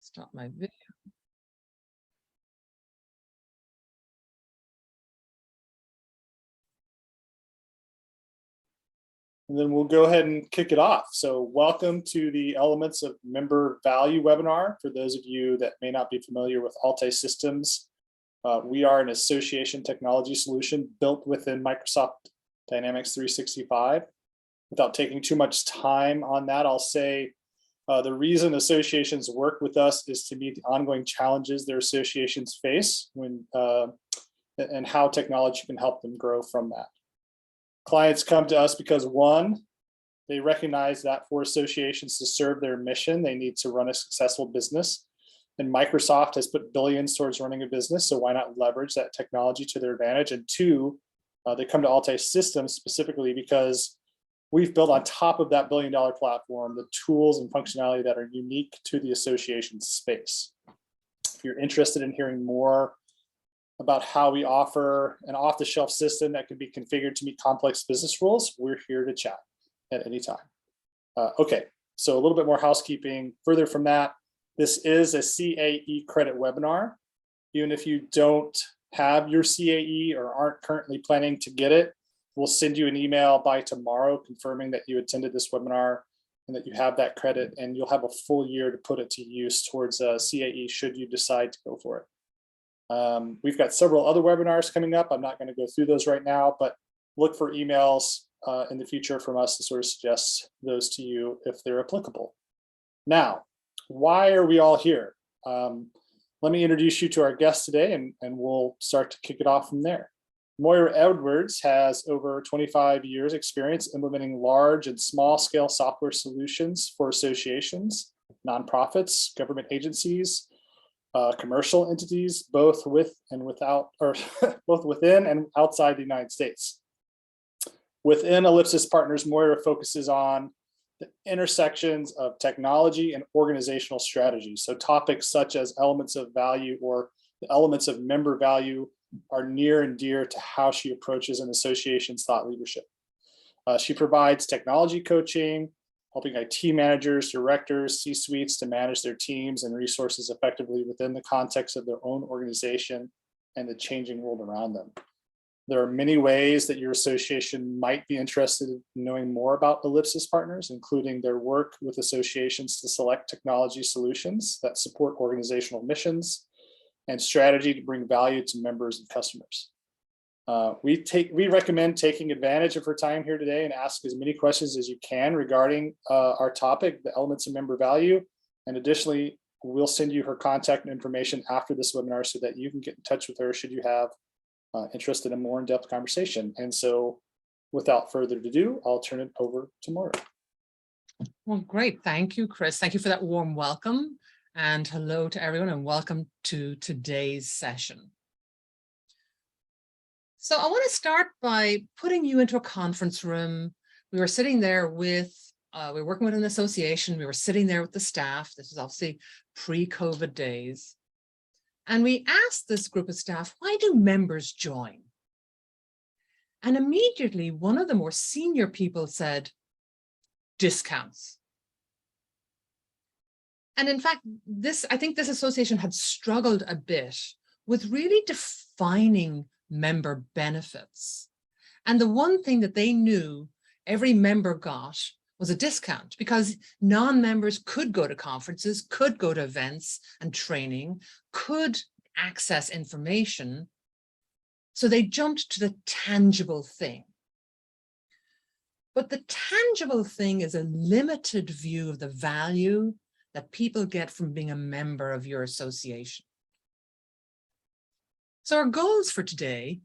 Stop my video. And then we'll go ahead and kick it off. So welcome to the Elements of Member Value webinar. For those of you that may not be familiar with Altai Systems, we are an association technology solution built within Microsoft Dynamics 365. Without taking too much time on that, I'll say the reason associations work with us is to meet the ongoing challenges their associations face and how technology can help them grow from that. Clients come to us because, one, they recognize that for associations to serve their mission, they need to run a successful business. And Microsoft has put billions towards running a business, so why not leverage that technology to their advantage? And two, they come to Altai Systems specifically because we've built on top of that billion-dollar platform the tools and functionality that are unique to the association space. If you're interested in hearing more about how we offer an off-the-shelf system that can be configured to meet complex business rules, we're here to chat at any time. Okay, so a little bit more housekeeping. Further from that, this is a CAE credit webinar. Even if you don't have your CAE or aren't currently planning to get it, we'll send you an email by tomorrow confirming that you attended this webinar and that you have that credit, and you'll have a full year to put it to use towards CAE should you decide to go for it. We've got several other webinars coming up. I'm not going to go through those right now, but look for emails in the future from us to sort of suggest those to you if they're applicable. Now, why are we all here? Let me introduce you to our guest today, and we'll start to kick it off from there. Moira Edwards has over 25 years experience implementing large and small scale software solutions for associations, nonprofits, government agencies, commercial entities, both with and without, or both within and outside the United States. Within Ellipsis Partners, Moira focuses on the intersections of technology and organizational strategy. So topics such as elements of value or the elements of member value are near and dear to how she approaches an association's thought leadership. She provides technology coaching, helping IT managers, directors, C-suites to manage their teams and resources effectively within the context of their own organization and the changing world around them. There are many ways that your association might be interested in knowing more about Ellipsis Partners, including their work with associations to select technology solutions that support organizational missions and strategy to bring value to members and customers. We recommend taking advantage of her time here today and ask as many questions as you can regarding our topic, the elements of member value. And additionally, we'll send you her contact information after this webinar so that you can get in touch with her should you have interest in a more in-depth conversation. And so without further ado, I'll turn it over to Moira. Well, great. Thank you, Chris. Thank you for that warm welcome. And hello to everyone and welcome to today's session. So I want to start by putting you into a conference room. We were sitting there with, we were working with an association. We were sitting there with the staff. This is obviously pre-COVID days. And we asked this group of staff, why do members join? And immediately one of the more senior people said, discounts. And in fact, I think this association had struggled a bit with really defining member benefits. And the one thing that they knew every member got was a discount, because non-members could go to conferences, could go to events and training, could access information. So they jumped to the tangible thing. But the tangible thing is a limited view of the value that people get from being a member of your association. So our goals for today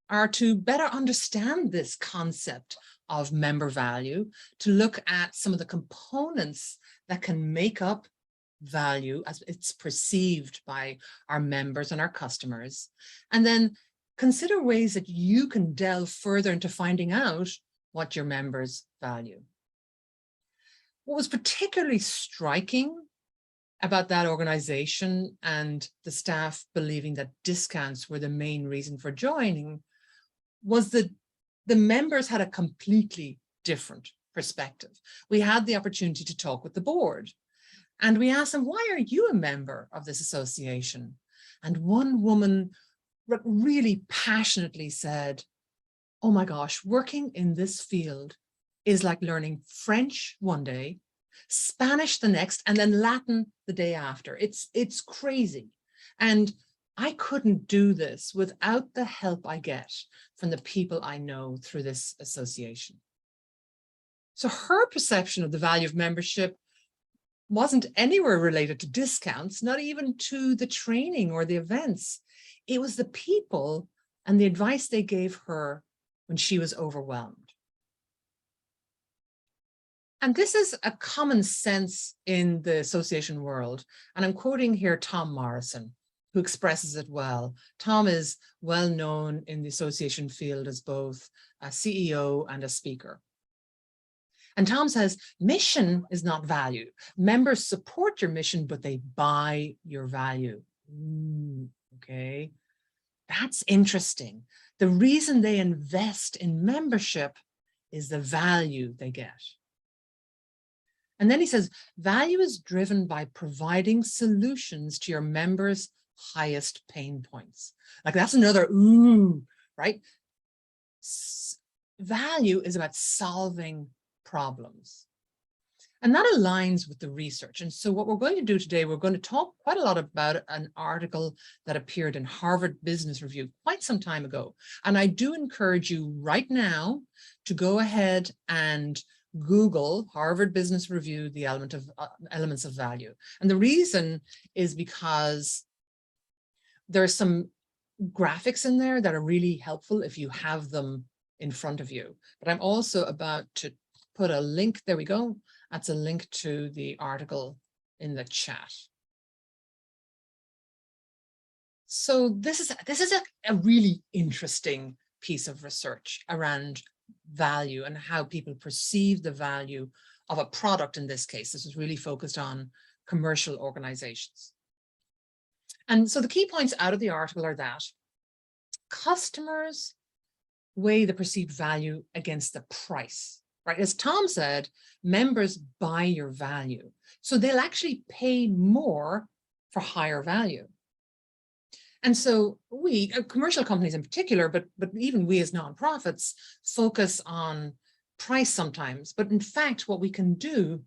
are to better understand this concept of member value, to look at some of the components that can make up value as it's perceived by our members and our customers, and then consider ways that you can delve further into finding out what your members value. What was particularly striking about that organization and the staff believing that discounts were the main reason for joining was that the members had a completely different perspective. We had the opportunity to talk with the board, And we asked them, why are you a member of this association? And one woman really passionately said, oh my gosh, working in this field is like learning French one day, Spanish the next, and then Latin the day after. It's crazy. And I couldn't do this without the help I get from the people I know through this association. So her perception of the value of membership wasn't anywhere related to discounts, not even to the training or the events. It was the people and the advice they gave her when she was overwhelmed. And this is a common sense in the association world. And I'm quoting here Tom Morrison, who expresses it well. Tom is well known in the association field as both a CEO and a speaker. And Tom says, mission is not value. Members support your mission, but they buy your value. Okay, that's interesting. The reason they invest in membership is the value they get. And then he says, value is driven by providing solutions to your members' highest pain points. Like that's another ooh, right? Value is about solving problems. And that aligns with the research. And so what we're going to do today, we're going to talk quite a lot about an article that appeared in Harvard Business Review quite some time ago. And I do encourage you right now to go ahead and Google Harvard Business Review, the elements of value. And the reason is because there's some graphics in there that are really helpful if you have them in front of you. But I'm also about to put a link, there we go. That's a link to the article in the chat. So this is a really interesting piece of research around value and how people perceive the value of a product. In this case, this is really focused on commercial organizations. And so the key points out of the article are that customers weigh the perceived value against the price, right? As Tom said, members buy your value. So they'll actually pay more for higher value. And so we, commercial companies in particular, but even we as nonprofits, focus on price sometimes. But in fact, what we can do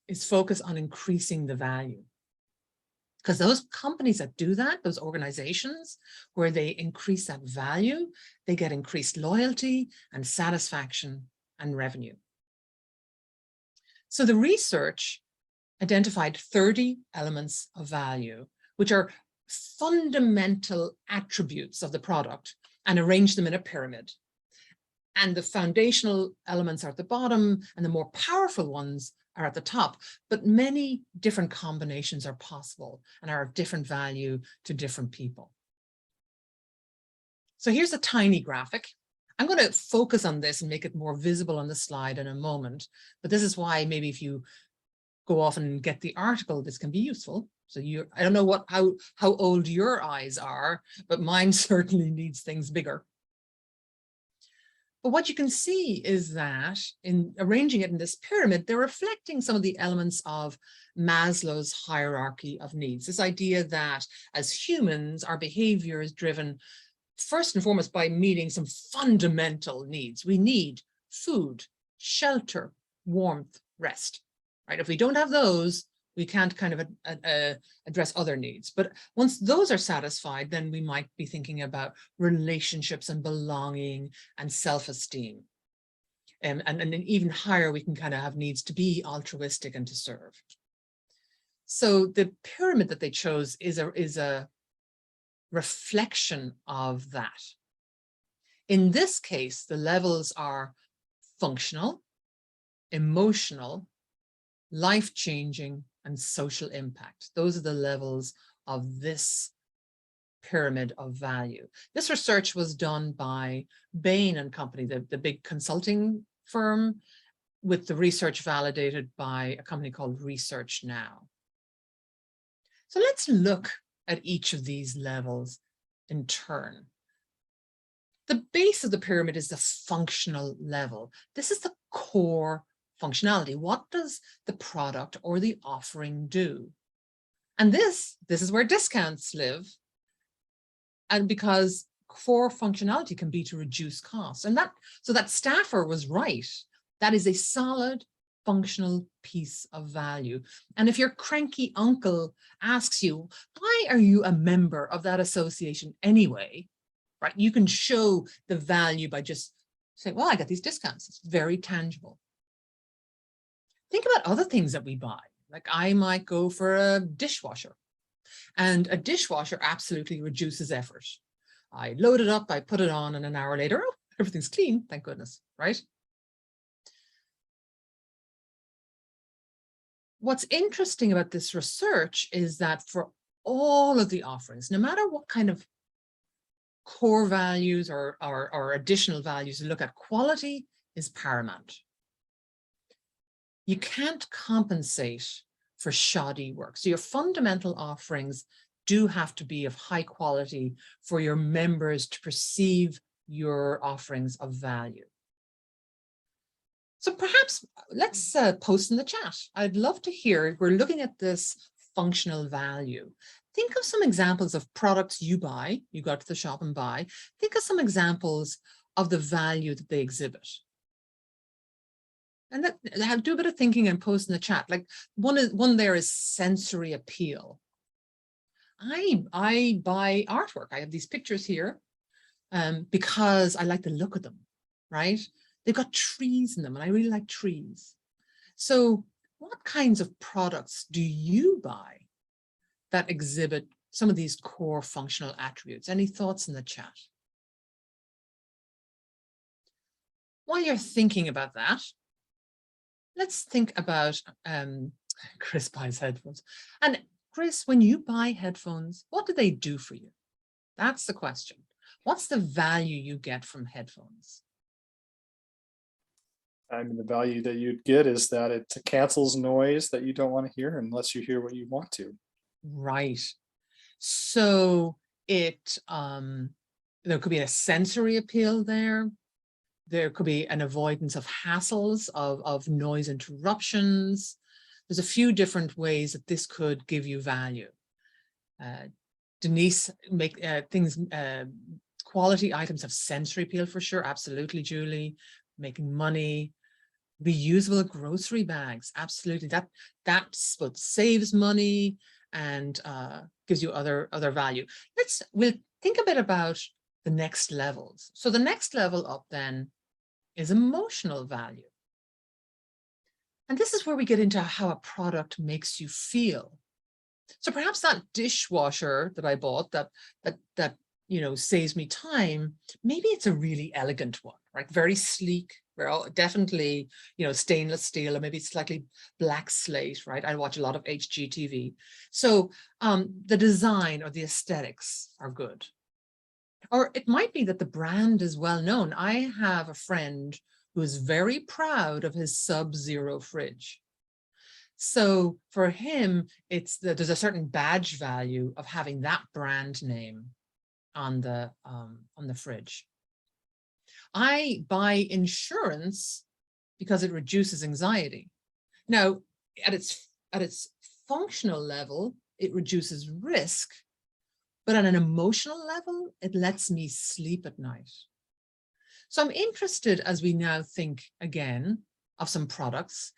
is focus on increasing the value. Because those companies that do that, those organizations where they increase that value, they get increased loyalty and satisfaction and revenue. So the research identified 30 elements of value, which are fundamental attributes of the product, and arranged them in a pyramid. And the foundational elements are at the bottom, and the more powerful ones are at the top. But many different combinations are possible and are of different value to different people. So here's a tiny graphic. I'm going to focus on this and make it more visible on the slide in a moment. But this is why maybe if you go off and get the article, this can be useful. So I don't know how old your eyes are, but mine certainly needs things bigger. But what you can see is that in arranging it in this pyramid, they're reflecting some of the elements of Maslow's hierarchy of needs. This idea that as humans, our behavior is driven first and foremost by meeting some fundamental needs. We need food, shelter, warmth, rest, right? If we don't have those, we can't kind of address other needs. But once those are satisfied, then we might be thinking about relationships and belonging and self-esteem. And then even higher, we can kind of have needs to be altruistic and to serve. So the pyramid that they chose is a reflection of that. In this case, the levels are functional, emotional, life-changing, and social impact. Those are the levels of this pyramid of value. This research was done by Bain and Company, the big consulting firm, with the research validated by a company called Research Now. So let's look at each of these levels in turn. The base of the pyramid is the functional level. This is the core functionality. What does the product or the offering do? And this is where discounts live. And because core functionality can be to reduce costs. And so that staffer was right. That is a solid functional piece of value. And if your cranky uncle asks you, why are you a member of that association anyway? Right? You can show the value by just saying, well, I got these discounts. It's very tangible. Think about other things that we buy. Like I might go for a dishwasher, and a dishwasher absolutely reduces effort. I load it up, I put it on, and an hour later, oh, everything's clean, thank goodness, right? What's interesting about this research is that for all of the offerings, no matter what kind of core values or additional values you look at, quality is paramount. You can't compensate for shoddy work. So your fundamental offerings do have to be of high quality for your members to perceive your offerings of value. So perhaps let's post in the chat. I'd love to hear, we're looking at this functional value. Think of some examples of products you buy, you go to the shop and buy. Think of some examples of the value that they exhibit. And do a bit of thinking and post in the chat. Like one there is sensory appeal. I buy artwork. I have these pictures here because I like the look of them, right? They've got trees in them and I really like trees. So what kinds of products do you buy that exhibit some of these core functional attributes? Any thoughts in the chat? While you're thinking about that, let's think about Chris buys headphones. And Chris, when you buy headphones, what do they do for you? That's the question. What's the value you get from headphones? I mean, the value that you'd get is that it cancels noise that you don't want to hear unless you hear what you want to. Right. So there could be a sensory appeal there. There could be an avoidance of hassles, of noise interruptions. There's a few different ways that this could give you value. Denise, make quality items have sensory appeal for sure. Absolutely, Julie. Making money. Reusable grocery bags. Absolutely. That's what saves money and gives you other value. We'll think a bit about the next levels. So the next level up then is emotional value. And this is where we get into how a product makes you feel. So perhaps that dishwasher that I bought that saves me time, maybe it's a really elegant one, right? Very sleek, definitely, stainless steel, or maybe slightly black slate, right? I watch a lot of HGTV. So the design or the aesthetics are good. Or it might be that the brand is well known. I have a friend who is very proud of his Sub-Zero fridge. So for him, there's a certain badge value of having that brand name on the fridge. I buy insurance because it reduces anxiety. Now, at its functional level, it reduces risk, but on an emotional level, it lets me sleep at night. So I'm interested, as we now think again of some products,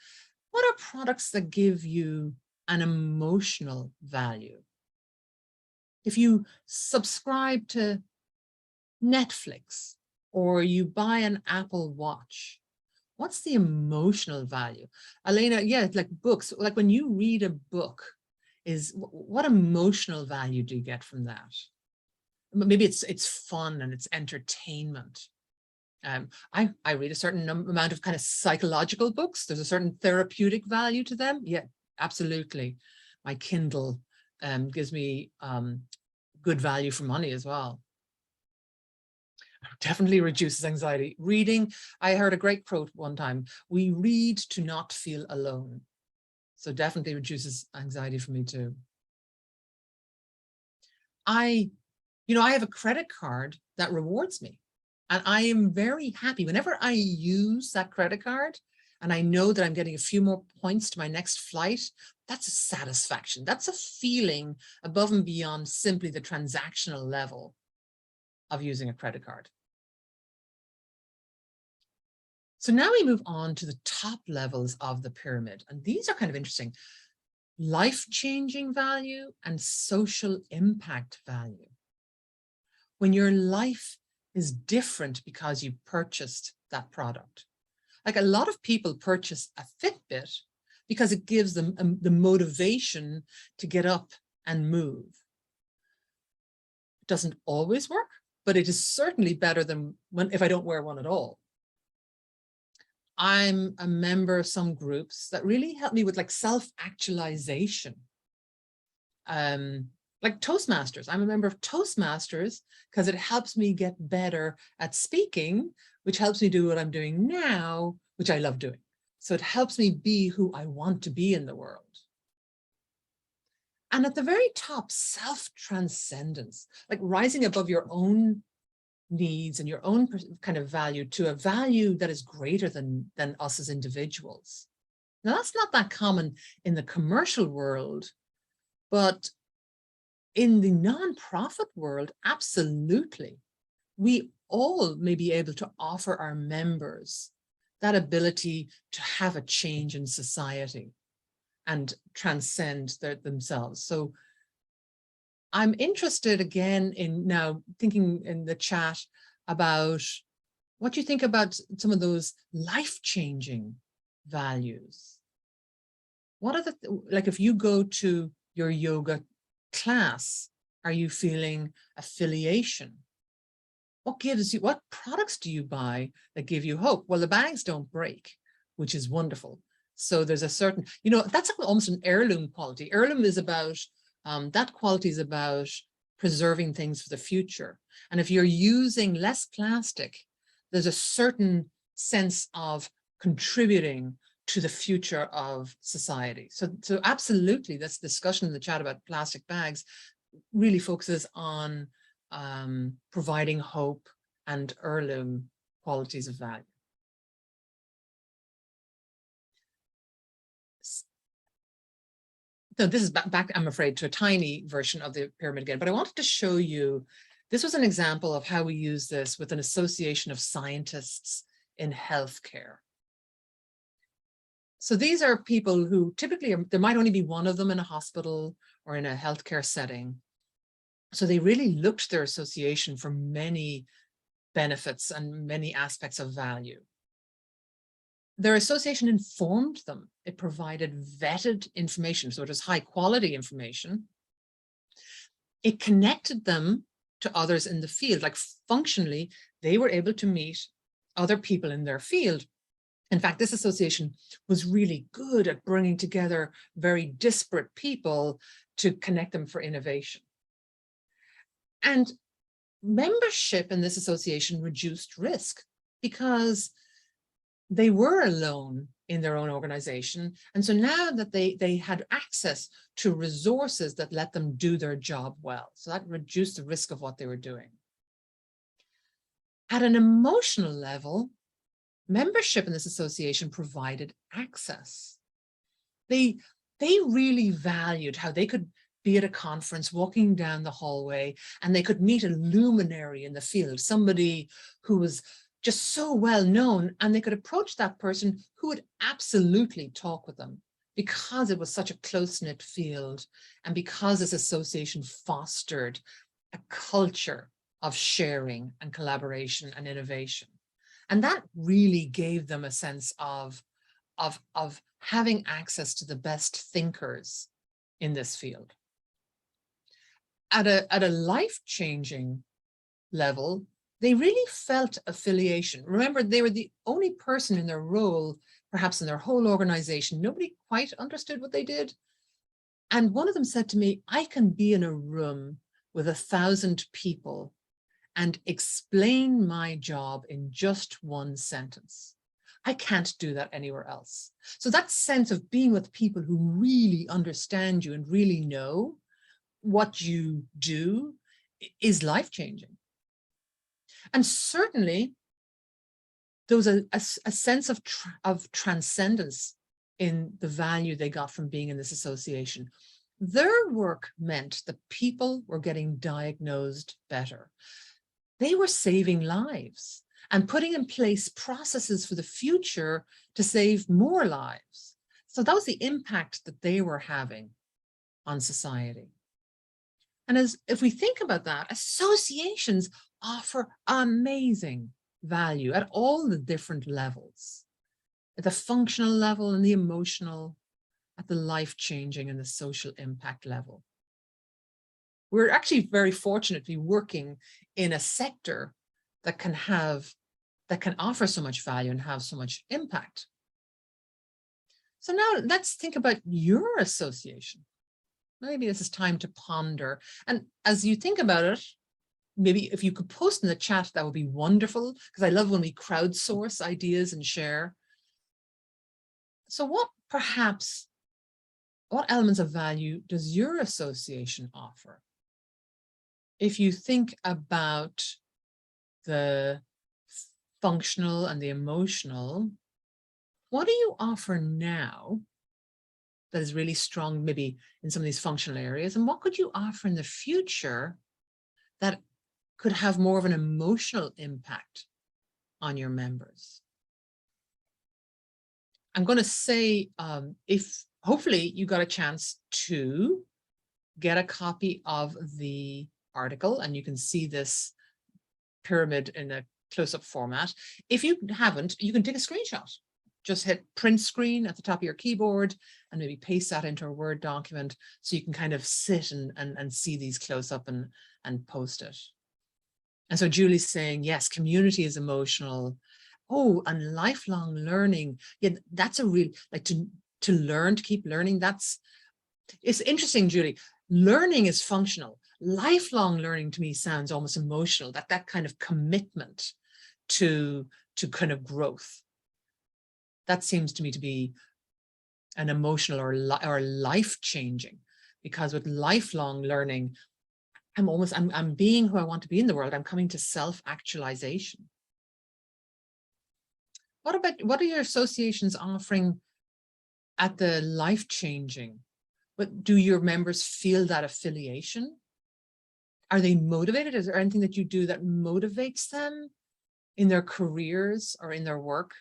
what are products that give you an emotional value? If you subscribe to Netflix or you buy an Apple Watch, what's the emotional value? Elena, yeah, like books, like when you read a book, what emotional value do you get from that? Maybe it's fun and it's entertainment. I read a certain amount of kind of psychological books. There's a certain therapeutic value to them. Yeah, absolutely. My Kindle gives me good value for money as well. Definitely reduces anxiety. Reading, I heard a great quote one time, we read to not feel alone. So definitely reduces anxiety for me too. I have a credit card that rewards me. And I am very happy whenever I use that credit card. and I know that I'm getting a few more points to my next flight, that's a satisfaction. That's a feeling above and beyond simply the transactional level of using a credit card. So now we move on to the top levels of the pyramid, and these are kind of interesting. Life-changing value and social impact value. When your life is different because you purchased that product. Like a lot of people purchase a Fitbit because it gives them the motivation to get up and move. It doesn't always work, but it is certainly better than if I don't wear one at all. I'm a member of some groups that really help me with like self-actualization. Like Toastmasters. I'm a member of Toastmasters because it helps me get better at speaking, which helps me do what I'm doing now, which I love doing. So it helps me be who I want to be in the world. And at the very top, self-transcendence, like rising above your own needs and your own kind of value to a value that is greater than us as individuals. Now, that's not that common in the commercial world, but in the nonprofit world, absolutely. We all may be able to offer our members that ability to have a change in society and transcend themselves. So I'm interested again in now thinking in the chat about what you think about some of those life-changing values. What are like if you go to your yoga class, are you feeling affiliation? What products do you buy that give you hope? Well, the bags don't break, which is wonderful. So there's a certain, that's almost an heirloom quality. Heirloom is about, that quality is about preserving things for the future. And if you're using less plastic, there's a certain sense of contributing to the future of society. So absolutely, this discussion in the chat about plastic bags really focuses on providing hope and heirloom qualities of value. So this is back, I'm afraid, to a tiny version of the pyramid again, but I wanted to show you, this was an example of how we use this with an association of scientists in healthcare. So these are people who typically, there might only be one of them in a hospital or in a healthcare setting. So they really looked their association for many benefits and many aspects of value. Their association informed them. It provided vetted information, so it was high quality information. It connected them to others in the field, like functionally, they were able to meet other people in their field. In fact, this association was really good at bringing together very disparate people to connect them for innovation. And membership in this association reduced risk because they were alone in their own organization. And so now that they had access to resources that let them do their job well. So that reduced the risk of what they were doing. At an emotional level, membership in this association provided access. They really valued how they could be at a conference, walking down the hallway, and they could meet a luminary in the field, somebody who was just so well known, and they could approach that person who would absolutely talk with them because it was such a close-knit field and because this association fostered a culture of sharing and collaboration and innovation. And that really gave them a sense of having access to the best thinkers in this field. At a life-changing level, they really felt affiliation. Remember, they were the only person in their role, perhaps in their whole organization. Nobody quite understood what they did. And one of them said to me, I can be in a room with 1,000 people and explain my job in just one sentence. I can't do that anywhere else. So that sense of being with people who really understand you and really know what you do is life-changing. And certainly there was a sense of transcendence in the value they got from being in this association. Their work meant that people were getting diagnosed better. They were saving lives and putting in place processes for the future to save more lives. So that was the impact that they were having on society. And if we think about that, associations offer amazing value at all the different levels, at the functional level and the emotional, at the life-changing and the social impact level. We're actually very fortunate to be working in a sector that can offer so much value and have so much impact. So now let's think about your association. Maybe this is time to ponder. And as you think about it, maybe if you could post in the chat, that would be wonderful, because I love when we crowdsource ideas and share. So what elements of value does your association offer? If you think about the functional and the emotional, what do you offer now that is really strong, maybe in some of these functional areas? And what could you offer in the future that could have more of an emotional impact on your members? I'm going to say, if hopefully you got a chance to get a copy of the article, and you can see this pyramid in a close-up format. If you haven't, you can take a screenshot. Just hit print screen at the top of your keyboard and maybe paste that into a Word document so you can kind of sit and see these close up and post it. And so Julie's saying, yes, community is emotional. Oh, and lifelong learning. Yeah, that's a real, like to learn, to keep learning. It's interesting, Julie. Learning is functional. Lifelong learning to me sounds almost emotional, that kind of commitment to kind of growth. That seems to me to be an emotional or life-changing, because with lifelong learning, I'm being who I want to be in the world. I'm coming to self-actualization. What are your associations offering at the life-changing? But do your members feel that affiliation? Are they motivated? Is there anything that you do that motivates them in their careers or in their work?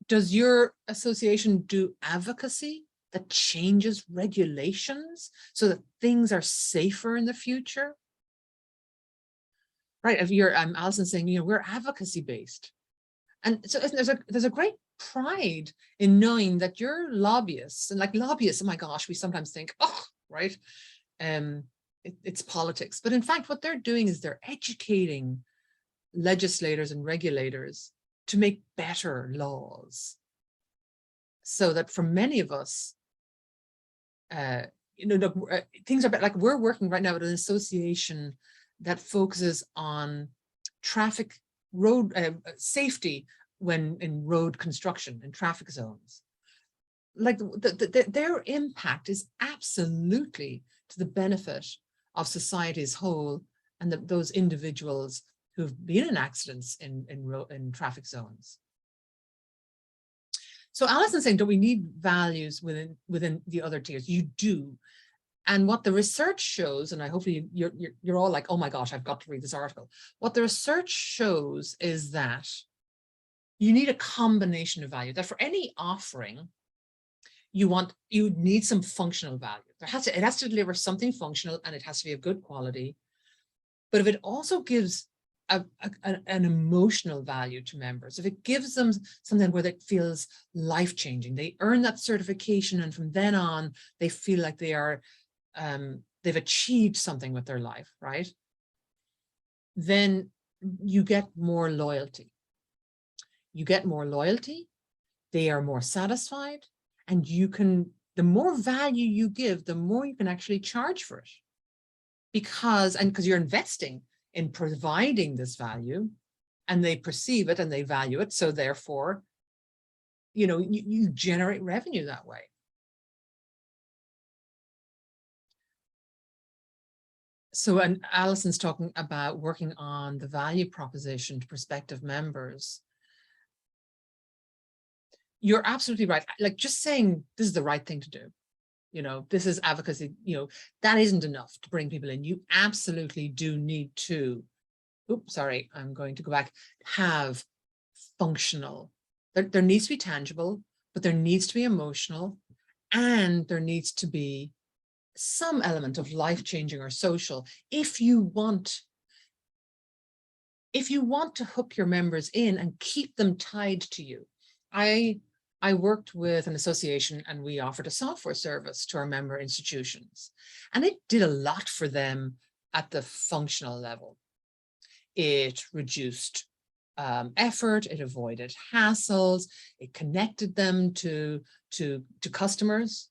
Does your association do advocacy that changes regulations so that things are safer in the future? Right, if you're, Alison saying, we're advocacy based. And so there's a great pride in knowing that you're lobbyists, and like lobbyists, oh my gosh, we sometimes think, oh, right, it's politics. But in fact, what they're doing is they're educating legislators and regulators to make better laws, so that for many of us, things are better. Like we're working right now with an association that focuses on road safety when in road construction and traffic zones. Like their impact is absolutely to the benefit of society as whole, and those individuals who've been in accidents in traffic zones. So Alison's saying, do we need values within the other tiers? You do. And what the research shows, and I hopefully you're all like, oh my gosh, I've got to read this article. What the research shows is that you need a combination of value, that for any offering, you need some functional value. It has to deliver something functional, and it has to be of good quality. But if it also gives an emotional value to members, if it gives them something where it feels life-changing, they earn that certification, and from then on, they feel like they are, they've achieved something with their life, right? Then you get more loyalty. You get more loyalty, they are more satisfied, and the more value you give, the more you can actually charge for it. Because you're investing in providing this value, and they perceive it and they value it. So therefore, you generate revenue that way. So, and Alison's talking about working on the value proposition to prospective members. You're absolutely right. Like just saying this is the right thing to do, you know, this is advocacy, you know, that isn't enough to bring people in. You absolutely do need to, oops, sorry, I'm going to go back, have functional. There needs to be tangible, but there needs to be emotional, and there needs to be some element of life-changing or social if you want to hook your members in and keep them tied to you. I worked with an association and we offered a software service to our member institutions, and it did a lot for them at the functional level. It reduced effort, it avoided hassles, it connected them to customers,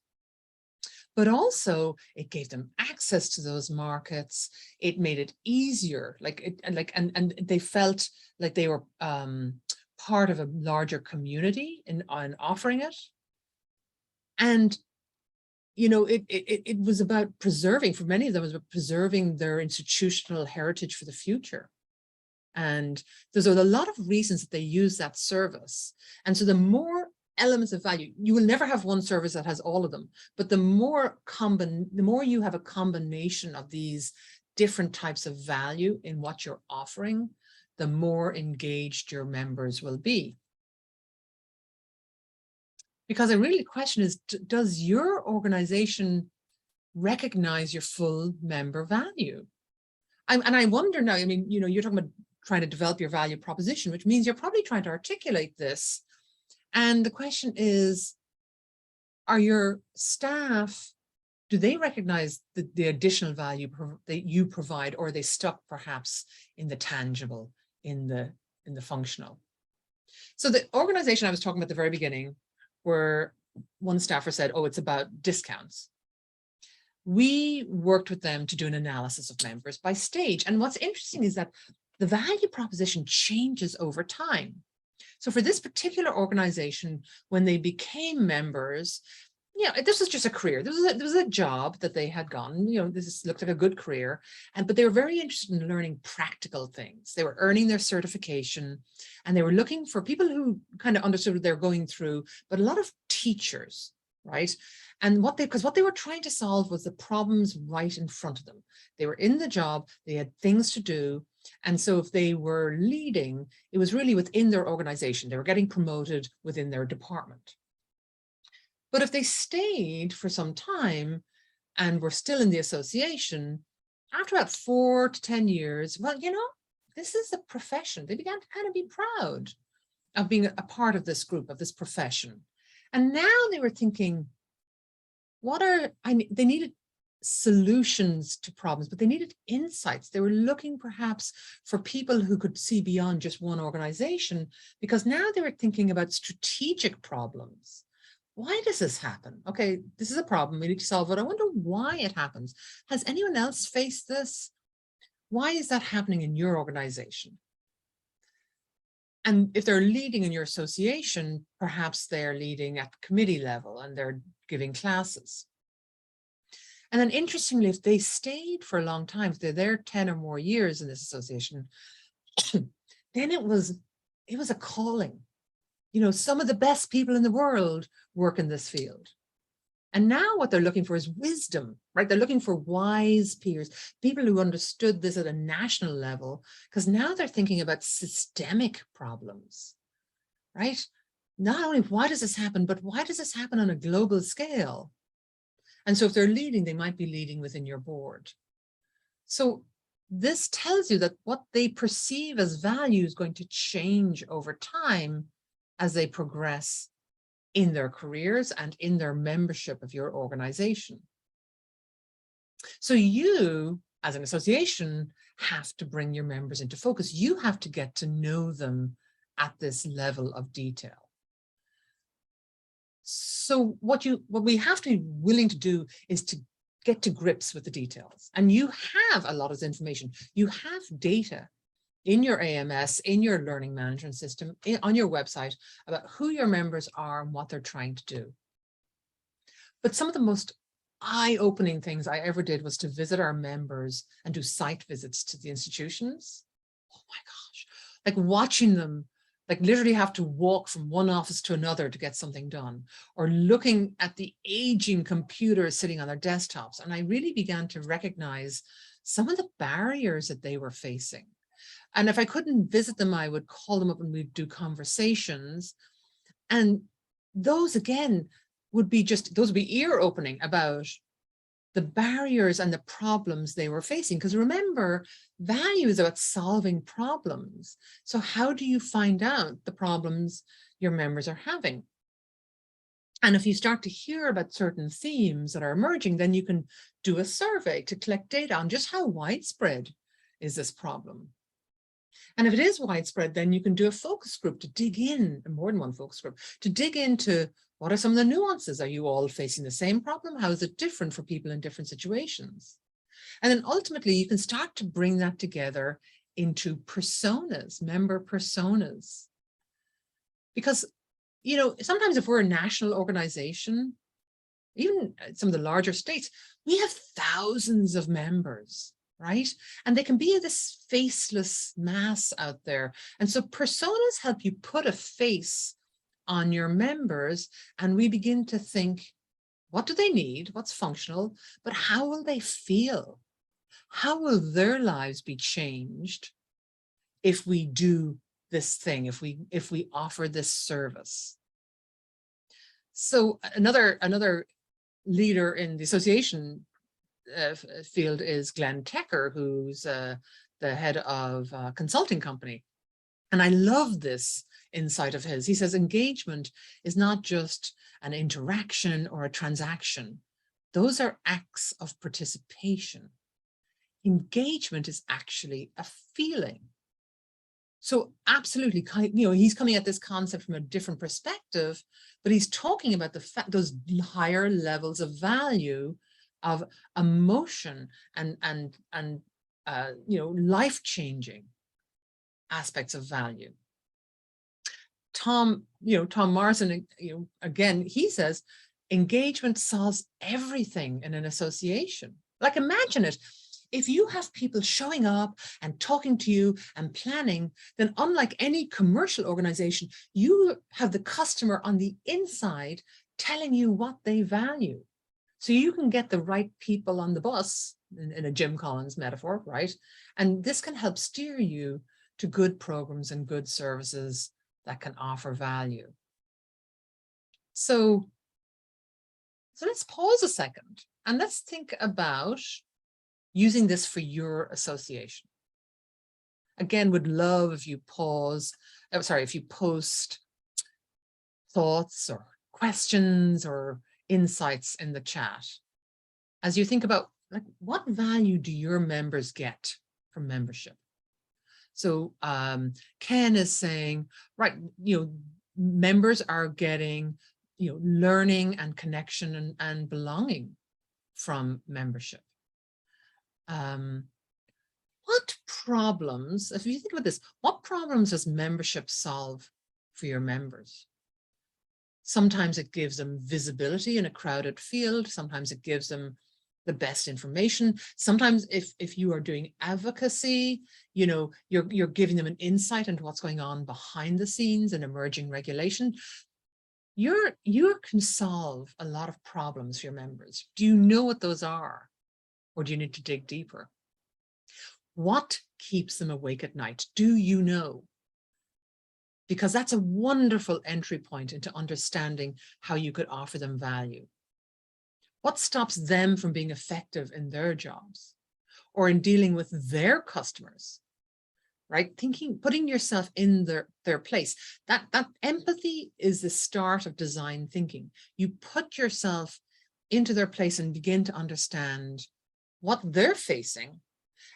but also it gave them access to those markets. It made it easier, and they felt like they were part of a larger community in offering it. And you know, it was about preserving, for many of them, it was about preserving their institutional heritage for the future. And there's a lot of reasons that they use that service. And so the more elements of value, you will never have one service that has all of them, but the more you have a combination of these different types of value in what you're offering, the more engaged your members will be. Because the really question is, does your organization recognize your full member value? And I wonder now, I mean, you know, you're talking about trying to develop your value proposition, which means you're probably trying to articulate this. And the question is, are your staff, do they recognize the additional value that you provide, or are they stuck perhaps in the tangible, in the functional? So the organization I was talking about at the very beginning, where one staffer said, oh, it's about discounts. We worked with them to do an analysis of members by stage. And what's interesting is that the value proposition changes over time. So for this particular organization, when they became members, you know, this was just a career. This was a job that they had gone, you know, this looked like a good career. But they were very interested in learning practical things. They were earning their certification, and they were looking for people who kind of understood what they're going through, but a lot of teachers, right? And because what they were trying to solve was the problems right in front of them. They were in the job, they had things to do. And so if they were leading, it was really within their organization. They were getting promoted within their department. But if they stayed for some time and were still in the association, after about 4 to 10 years, well, you know, this is a profession. They began to kind of be proud of being a part of this group, of this profession. And now they were thinking, they needed solutions to problems, but they needed insights. They were looking perhaps for people who could see beyond just one organization, because now they were thinking about strategic problems. Why does this happen? Okay, this is a problem. We need to solve it. I wonder why it happens. Has anyone else faced this? Why is that happening in your organization? And if they're leading in your association, perhaps they're leading at committee level and they're giving classes. And then interestingly, if they stayed for a long time, if they're there 10 or more years in this association, then it was a calling. You know, some of the best people in the world work in this field. And now what they're looking for is wisdom, right? They're looking for wise peers, people who understood this at a national level, because now they're thinking about systemic problems, right? Not only why does this happen, but why does this happen on a global scale? And so if they're leading, they might be leading within your board. So this tells you that what they perceive as value is going to change over time as they progress in their careers and in their membership of your organization. So you, as an association, have to bring your members into focus. You have to get to know them at this level of detail. So what we have to be willing to do is to get to grips with the details. And you have a lot of information. You have data in your AMS, in your learning management system, on your website about who your members are and what they're trying to do. But some of the most eye-opening things I ever did was to visit our members and do site visits to the institutions. Oh my gosh, like watching them, like literally have to walk from one office to another to get something done, or looking at the aging computers sitting on their desktops. And I really began to recognize some of the barriers that they were facing. And if I couldn't visit them, I would call them up and we'd do conversations. And those again would be those would be ear opening about the barriers and the problems they were facing. Because remember, value is about solving problems. So how do you find out the problems your members are having? And if you start to hear about certain themes that are emerging, then you can do a survey to collect data on just how widespread is this problem. And if it is widespread, then you can do a focus group to dig in, more than one focus group, to dig into what are some of the nuances? Are you all facing the same problem? How is it different for people in different situations? And then ultimately, you can start to bring that together into personas, member personas. Because, you know, sometimes if we're a national organization, even some of the larger states, we have thousands of members, right? And they can be this faceless mass out there. And so personas help you put a face on your members, and we begin to think, what do they need? What's functional? But how will they feel? How will their lives be changed if we do this thing, if we offer this service? So another leader in the association field is Glenn Tecker, who's the head of a consulting company. And I love this insight of his. He says engagement is not just an interaction or a transaction. Those are acts of participation. Engagement is actually a feeling. So absolutely, you know, he's coming at this concept from a different perspective, but he's talking about those higher levels of value, of emotion, and you know, life-changing aspects of value. Tom Morrison, you know, again, he says engagement solves everything in an association. Like, imagine it. If you have people showing up and talking to you and planning, then unlike any commercial organization, you have the customer on the inside telling you what they value. So you can get the right people on the bus, in a Jim Collins metaphor, right? And this can help steer you to good programs and good services that can offer value. So let's pause a second and let's think about using this for your association. Again, would love if you if you post thoughts or questions or insights in the chat as you think about, like, what value do your members get from membership? So Ken is saying, right, you know, members are getting, you know, learning and connection and belonging from membership. What problems, if you think about this, what problems does membership solve for your members? Sometimes it gives them visibility in a crowded field. Sometimes it gives them the best information. Sometimes if you are doing advocacy, you know, you're giving them an insight into what's going on behind the scenes and emerging regulation. You can solve a lot of problems for your members. Do you know what those are? Or do you need to dig deeper? What keeps them awake at night? Do you know? Because that's a wonderful entry point into understanding how you could offer them value. What stops them from being effective in their jobs or in dealing with their customers, right? Putting yourself in their place. That empathy is the start of design thinking. You put yourself into their place and begin to understand what they're facing.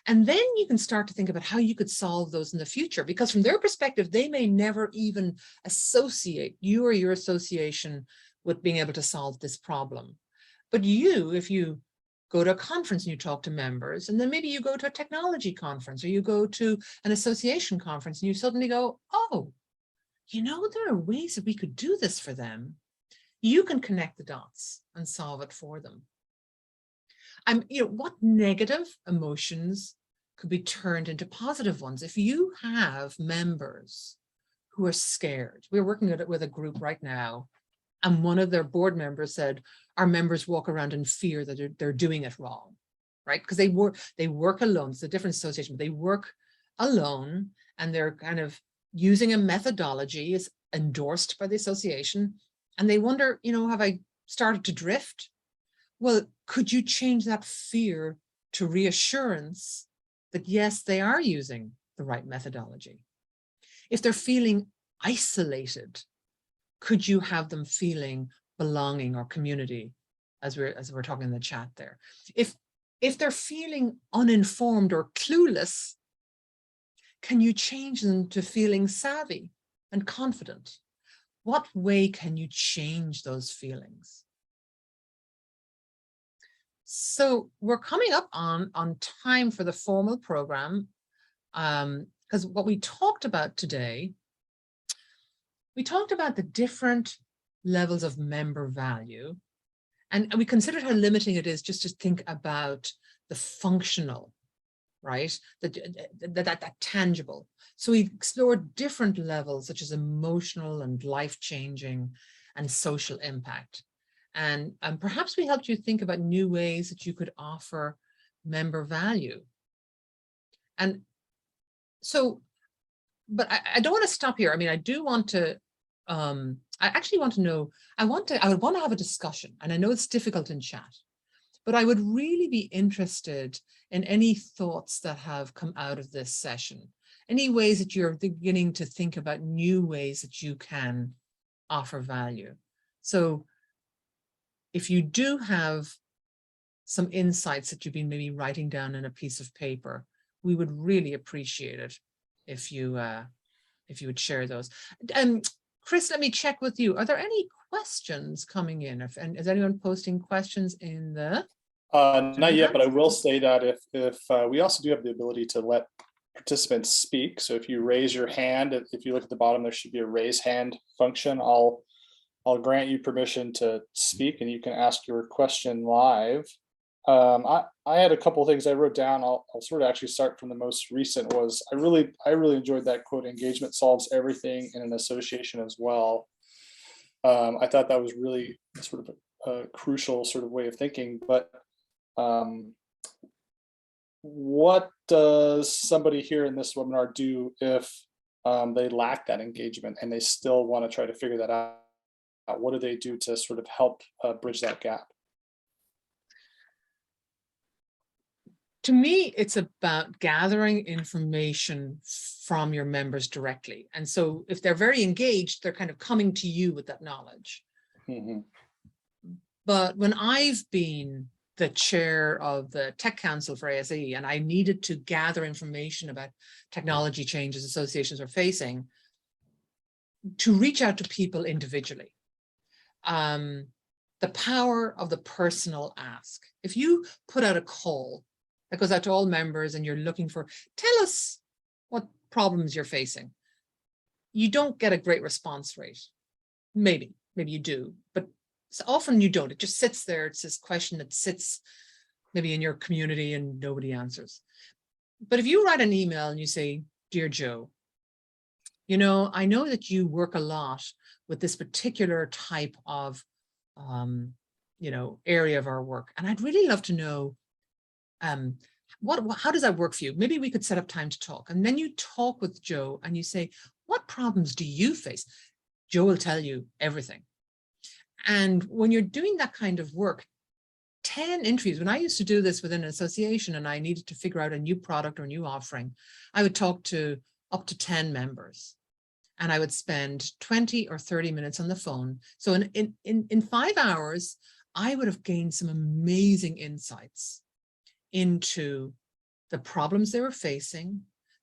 And then you can start to think about how you could solve those in the future, because from their perspective, they may never even associate you or your association with being able to solve this problem. But you, if you go to a conference and you talk to members, and then maybe you go to a technology conference or you go to an association conference and you suddenly go, oh, you know, there are ways that we could do this for them. You can connect the dots and solve it for them. What negative emotions could be turned into positive ones? If you have members who are scared, we're working with a group right now, and one of their board members said, our members walk around in fear that they're doing it wrong, right? Because they work alone. It's a different association, but they work alone, and they're kind of using a methodology is endorsed by the association, and they wonder, have I started to drift? Well, could you change that fear to reassurance that yes, they are using the right methodology? If they're feeling isolated, could you have them feeling belonging or community, as we're talking in the chat there? If they're feeling uninformed or clueless, can you change them to feeling savvy and confident? What way can you change those feelings? So we're coming up on time for the formal program, because what we talked about today, we talked about the different levels of member value, and we considered how limiting it is just to think about the functional, right? That tangible. So we explored different levels, such as emotional and life-changing and social impact. And perhaps we helped you think about new ways that you could offer member value. And so, but I don't want to stop here. I mean, I do want to, I actually want to know, I would want to have a discussion, and I know it's difficult in chat, but I would really be interested in any thoughts that have come out of this session, any ways that you're beginning to think about new ways that you can offer value. So if you do have some insights that you've been maybe writing down in a piece of paper, we would really appreciate it if you would share those. Chris, let me check with you. Are there any questions coming in? And is anyone posting questions in the? Not yet, but I will say that if we also do have the ability to let participants speak. So if you raise your hand, if you look at the bottom, there should be a raise hand function. I'll grant you permission to speak, and you can ask your question live. I had a couple of things I wrote down. I'll sort of actually start from the most recent. Was I really enjoyed that quote, engagement solves everything in an association as well. I thought that was really sort of a crucial sort of way of thinking. But what does somebody here in this webinar do if they lack that engagement and they still want to try to figure that out? What do they do to sort of help bridge that gap? To me, it's about gathering information from your members directly. And so if they're very engaged, they're kind of coming to you with that knowledge. Mm-hmm. But when I've been the chair of the Tech Council for ASE, and I needed to gather information about technology changes associations are facing, to reach out to people individually. The power of the personal ask. If you put out a call that goes out to all members and you're looking for, tell us what problems you're facing, you don't get a great response rate. Maybe you do, but so often you don't. It just sits there. It's this question that sits maybe in your community and nobody answers. But if you write an email and you say, Dear Joe, I know that you work a lot with this particular type of, area of our work. And I'd really love to know, how does that work for you? Maybe we could set up time to talk. And then you talk with Joe and you say, what problems do you face? Joe will tell you everything. And when you're doing that kind of work, 10 interviews, when I used to do this within an association and I needed to figure out a new product or new offering, I would talk to up to 10 members. And I would spend 20 or 30 minutes on the phone. So in 5 hours, I would have gained some amazing insights into the problems they were facing,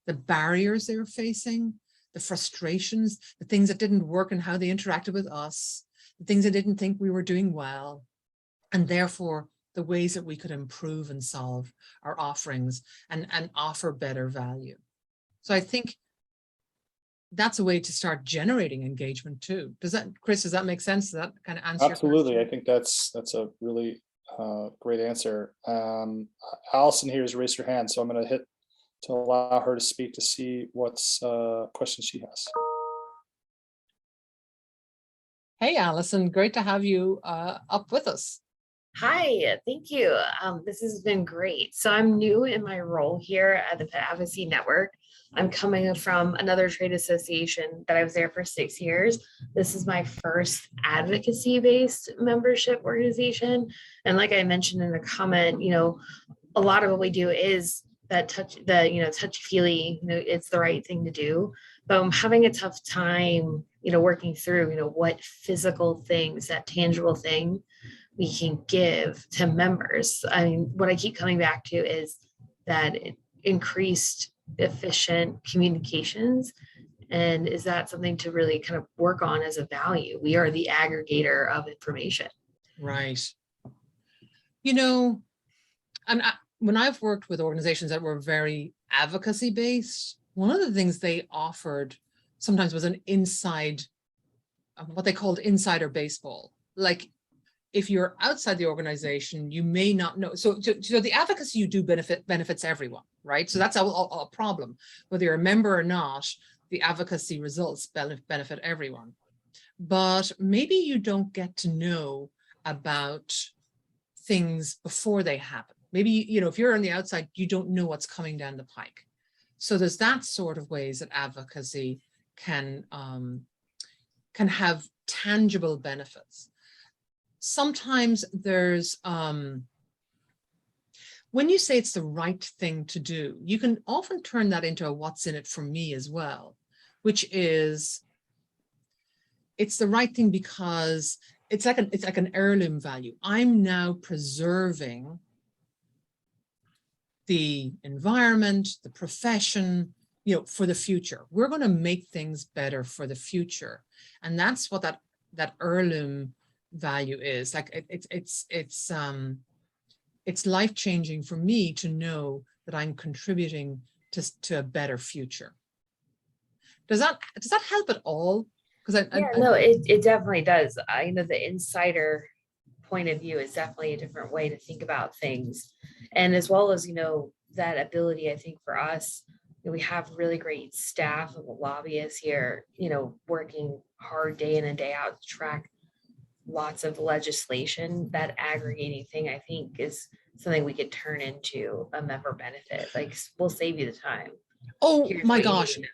the barriers they were facing, the frustrations, the things that didn't work and how they interacted with us, the things they didn't think we were doing well, and therefore the ways that we could improve and solve our offerings and offer better value. So I think that's a way to start generating engagement too. Chris, does that make sense? Does that kind of answer? Absolutely. I think that's a really Great answer. Allison here has raised her hand, so I'm going to hit to allow her to speak to see what's question she has. Hey, Allison, great to have you up with us. Hi, thank you. This has been great. So I'm new in my role here at the Pet Advocacy Network. I'm coming from another trade association that I was there for 6 years. This is my first advocacy-based membership organization. And like I mentioned in the comment, a lot of what we do is that touchy-feely, it's the right thing to do. But I'm having a tough time, working through, what physical things, that tangible thing we can give to members. I mean, what I keep coming back to is that increased efficient communications. And is that something to really kind of work on as a value? We are the aggregator of information. Right. When I've worked with organizations that were very advocacy based, one of the things they offered sometimes was an what they called insider baseball. Like, if you're outside the organization, you may not know. So the advocacy you do benefits everyone, right? So that's a problem. Whether you're a member or not, the advocacy results benefit everyone. But maybe you don't get to know about things before they happen. Maybe, if you're on the outside, you don't know what's coming down the pike. So there's that sort of ways that advocacy can have tangible benefits. Sometimes there's, when you say it's the right thing to do, you can often turn that into a what's in it for me as well, which is, it's the right thing because it's like an heirloom value. I'm now preserving the environment, the profession, for the future. We're going to make things better for the future. And that's what that heirloom value is. Like, it's life-changing for me to know that I'm contributing to a better future. Does that help at all? Because it definitely does. I know the insider point of view is definitely a different way to think about things, and as well as that ability. I think for us, we have really great staff of lobbyists here, working hard day in and day out to track lots of legislation. That aggregating thing, I think, is something we could turn into a member benefit. Like, we'll save you the time. Oh Here's my what you gosh. need.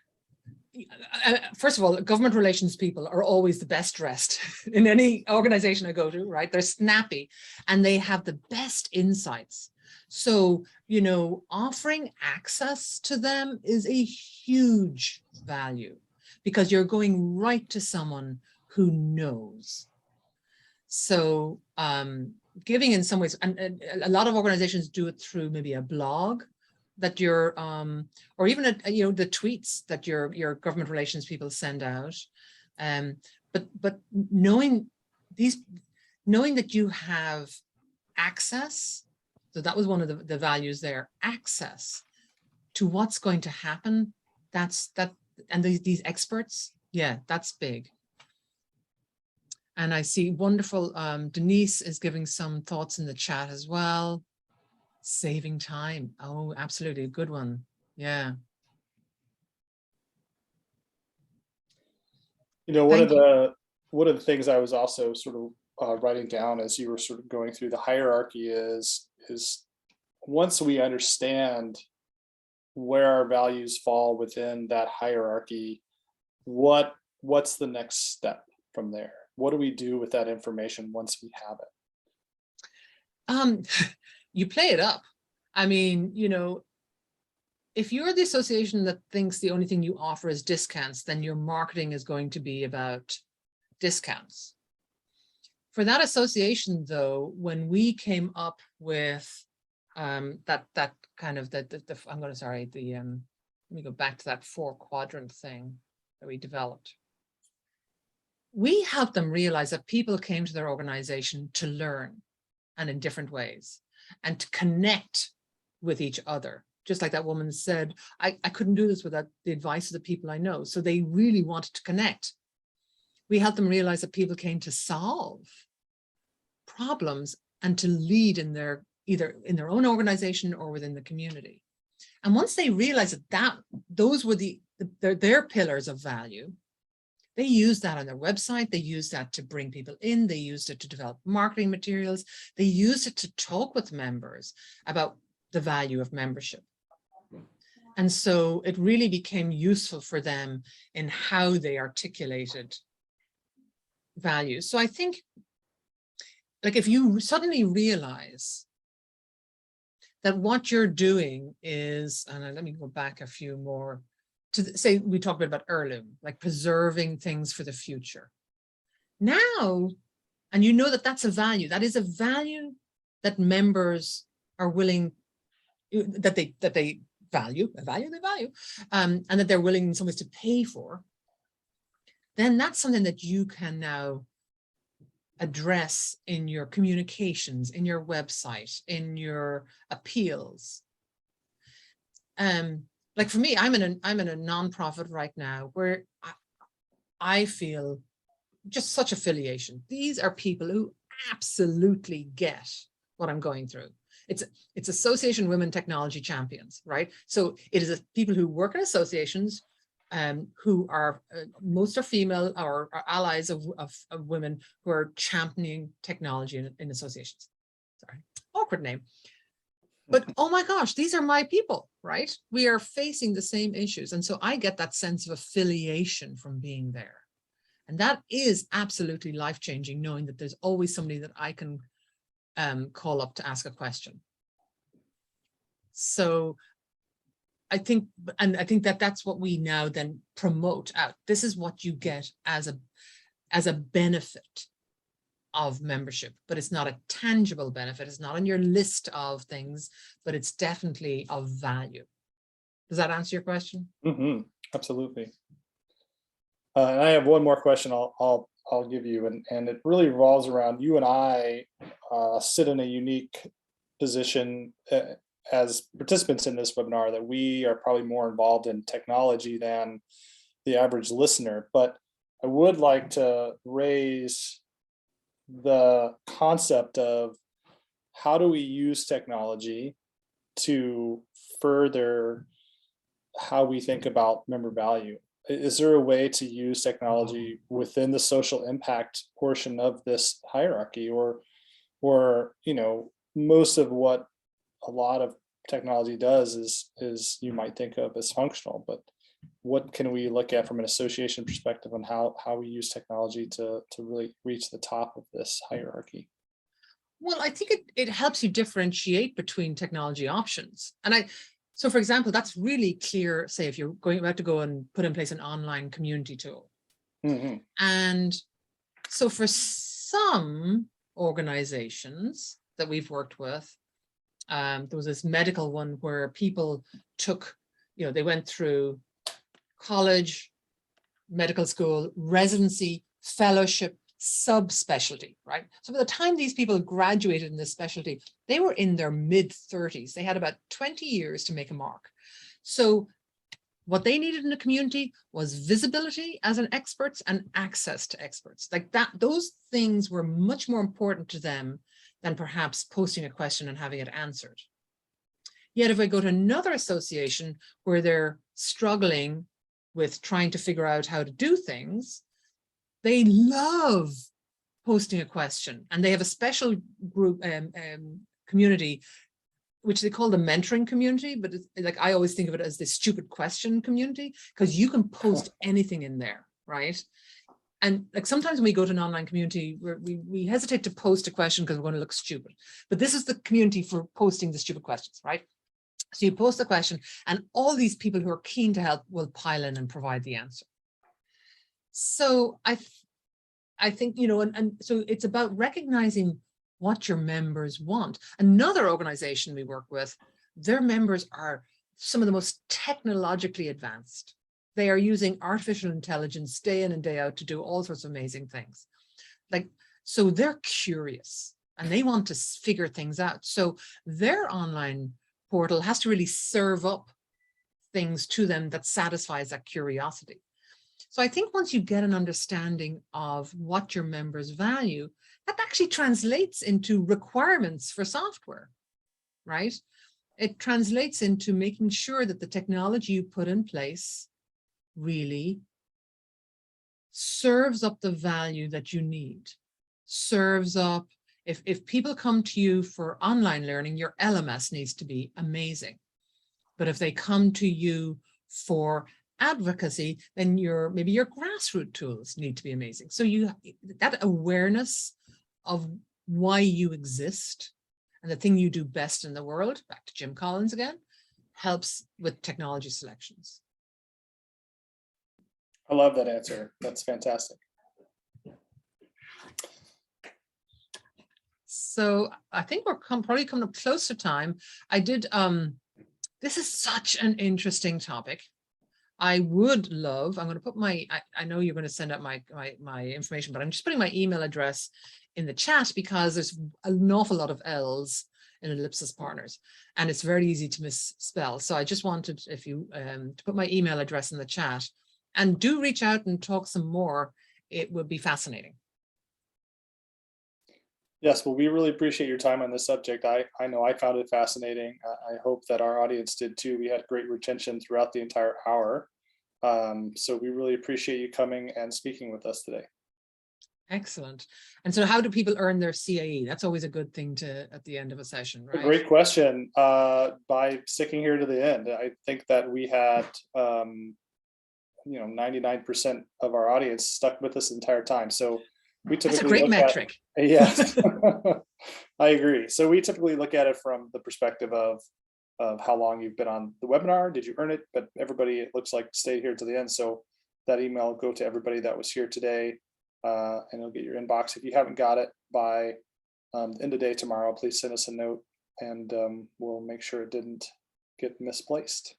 First of all, government relations people are always the best dressed in any organization I go to, right? They're snappy and they have the best insights. So, offering access to them is a huge value because you're going right to someone who knows. So giving in some ways, and a lot of organizations do it through maybe a blog that you're, or even the tweets that your government relations people send out. But knowing that you have access, so that was one of the values there, access to what's going to happen. And these experts, yeah, that's big. And I see wonderful, Denise is giving some thoughts in the chat as well. Saving time. Oh, absolutely. A good one. Yeah. One of the things I was also sort of writing down as you were sort of going through the hierarchy is once we understand where our values fall within that hierarchy, what's the next step from there? What do we do with that information once we have it? You play it up. I mean, if you're the association that thinks the only thing you offer is discounts, then your marketing is going to be about discounts. For that association, though, when we came up with that kind of let me go back to that 4-quadrant thing that we developed. We helped them realize that people came to their organization to learn, and in different ways, and to connect with each other. Just like that woman said, I couldn't do this without the advice of the people I know. So they really wanted to connect. We helped them realize that people came to solve problems and to lead in either in their own organization or within the community. And once they realized that those were their pillars of value, they used that on their website. They used that to bring people in. They used it to develop marketing materials. They used it to talk with members about the value of membership. And so it really became useful for them in how they articulated values. So I think, like, if you suddenly realize that what you're doing is, and let me go back a few more, to say, we talked about heirloom, like preserving things for the future. Now, and you know that that's a value, that is a value that members are willing, that they value, and that they're willing in some ways to pay for, then that's something that you can now address in your communications, in your website, in your appeals. Like for me, I'm in a nonprofit right now where I feel just such affiliation. These are people who absolutely get what I'm going through. It's Association Women Technology Champions, right? So it is people who work in associations, who are, most are female or are allies of women who are championing technology in associations. Sorry, awkward name. But oh my gosh, these are my people, right? We are facing the same issues. And so I get that sense of affiliation from being there. And that is absolutely life-changing, knowing that there's always somebody that I can call up to ask a question. So I think that that's what we now then promote out. This is what you get as a benefit of membership, but it's not a tangible benefit. It's not on your list of things, but it's definitely of value. Does that answer your question? Mm-hmm. Absolutely. And I have one more question I'll give you, and it really revolves around you and I sit in a unique position as participants in this webinar, that we are probably more involved in technology than the average listener. But I would like to raise the concept of how do we use technology to further how we think about member value? Is there a way to use technology within the social impact portion of this hierarchy, or most of what a lot of technology does is you might think of as functional, but what can we look at from an association perspective on how we use technology to really reach the top of this hierarchy? Well, I think it helps you differentiate between technology options. And so for example, that's really clear, say, if you're about to go and put in place an online community tool. Mm-hmm. And so for some organizations that we've worked with, there was this medical one where people took, they went through college, medical school, residency, fellowship, subspecialty, right? So by the time these people graduated in this specialty, they were in their mid-30s. They had about 20 years to make a mark. So what they needed in the community was visibility as an experts and access to experts. Like that, those things were much more important to them than perhaps posting a question and having it answered. Yet if I go to another association where they're struggling with trying to figure out how to do things, they love posting a question, and they have a special group community, which they call the mentoring community, but it's, like, I always think of it as the stupid question community, because you can post anything in there, right? And like sometimes when we go to an online community, we hesitate to post a question because we're going to look stupid, but this is the community for posting the stupid questions, right? So you post the question and all these people who are keen to help will pile in and provide the answer. So I think, and so it's about recognizing what your members want. Another organization we work with, their members are some of the most technologically advanced. They are using artificial intelligence day in and day out to do all sorts of amazing things. So they're curious and they want to figure things out. So their online portal has to really serve up things to them that satisfies that curiosity. So I think once you get an understanding of what your members value, that actually translates into requirements for software, right? It translates into making sure that the technology you put in place really serves up the value that you need, serves up. If people come to you for online learning, your LMS needs to be amazing. But if they come to you for advocacy, then maybe your grassroots tools need to be amazing. So that awareness of why you exist and the thing you do best in the world, back to Jim Collins again, helps with technology selections. I love that answer. That's fantastic. So I think we're probably coming up close to time. This is such an interesting topic. I would love, I'm going to put I know you're going to send out my information, but I'm just putting my email address in the chat because there's an awful lot of L's in Ellipsis Partners, and it's very easy to misspell. So I just wanted, if you, to put my email address in the chat, and do reach out and talk some more. It would be fascinating. Yes, well, we really appreciate your time on this subject. I know I found it fascinating. I hope that our audience did too. We had great retention throughout the entire hour. So we really appreciate you coming and speaking with us today. Excellent. And so how do people earn their CAE? That's always a good thing at the end of a session, right? A great question. By sticking here to the end. I think that we had 99% of our audience stuck with us the entire time. So we typically, that's a great metric. Yes, I agree. So we typically look at it from the perspective of how long you've been on the webinar. Did you earn it? But everybody, it looks like, stayed here to the end. So that email will go to everybody that was here today, and it'll get your inbox. If you haven't got it by the end of the day tomorrow, please send us a note, and we'll make sure it didn't get misplaced.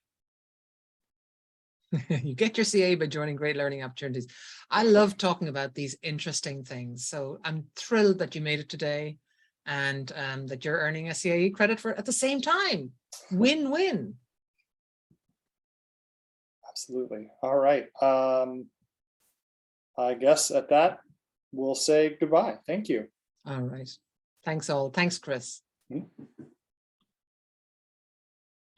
You get your CA by joining Great Learning Opportunities. I love talking about these interesting things. So I'm thrilled that you made it today, and that you're earning a CAE credit for it at the same time. Win-win. Absolutely. All right. I guess at that, we'll say goodbye. Thank you. All right. Thanks all. Thanks, Chris. Mm-hmm.